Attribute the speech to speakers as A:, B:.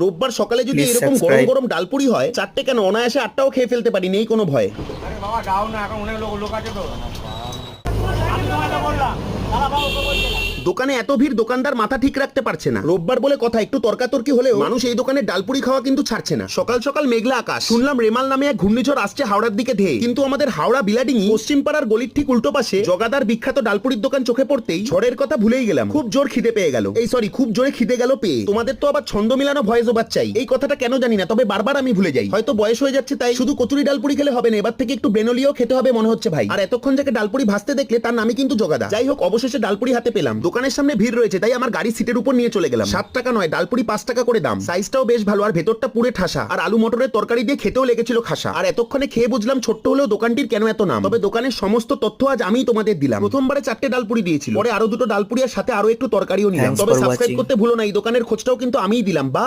A: রোববার সকালে যদি
B: Please
A: এরকম গরম
B: subscribe.
A: গরম ডালপুরি হয়, চারটে কেন অনায়াসে আটটাও খেয়ে ফেলতে পারি, নেই কোনো ভয়।
C: আরে বাবা দাও না, এখন অনেক লোক আছে তো।
A: দোকানে এত ভিড়, দোকানদার মাথা ঠিক রাখতে পারছে না। রোববার বলে কথা, একটু তর্কাতর্কি হলেও মানুষ এই দোকানে ডালপুরি খাওয়া কিন্তু ছাড়ছে না। সকাল সকাল মেঘলা আকাশ, শুনলাম রেমাল নামে এক ঘূর্ণিঝড় আসছে হাওড়ার দিকে ধেয়ে। কিন্তু আমাদের হাওড়া বিলাডিঙি পশ্চিম পাড়ার গলির ঠিক উল্টো পাশে জগাদার বিখ্যাত ডালপুরির দোকান চোখে পড়তেই ঝড়ের কথা ভুলেই গেলাম। খুব জোর খিদে পেয়ে গেল, খুব জোরে খিদে গেল পেয়ে। তোমাদের তো আবার ছন্দ মিলানো ভয়েস ওভার চাই, এই কথাটা কেন জানি না, তবে বারবার আমি ভুলে যাই। হয়তো বয়স হয়ে যাচ্ছে তাই। শুধু কচুরি ডালপুরি খেলে হবে না, এবার থেকে একটু ব্রেনলিও খেতে হবে মনে হচ্ছে ভাই। আর এতক্ষণ যাকে ডালপুরি ভাজতে দেখলে তার নামই কিন্তু জগাদা। যাই হোক, অবশেষে ডালপুরি হাতে পেলাম। দোকানের সামনে ভিড় রয়েছে তাই আমার গাড়ি সিটের উপর নিয়ে চলে গেলাম। 7 টাকা নয়, ডালপুরি 5 টাকা করে দাম। সাইজটাও বেশ ভালো, আর ভেতরটা পুরে ঠাসা, আর আলু মটরের তরকারি দিয়ে খেতেও লেগেছিল খাসা। আর এতক্ষণে খেয়ে বুঝলাম ছোট্ট হলেও দোকানটির কেন এত নাম। তবে দোকানের সমস্ত তথ্য আজ আমি তোমাদের দিলাম। প্রথমবারে 4টে ডালপুরি দিয়েছিল, পরে আরো 2টো ডালপুরি আর সাথে আরো একটু তরকারিও নিলাম।
B: Thanks
A: তবে
B: for
A: সাবস্ক্রাইব
B: watching.
A: করতে ভুলো না, এই দোকানের খোঁজটাও কিন্তু আমিই দিলাম। বা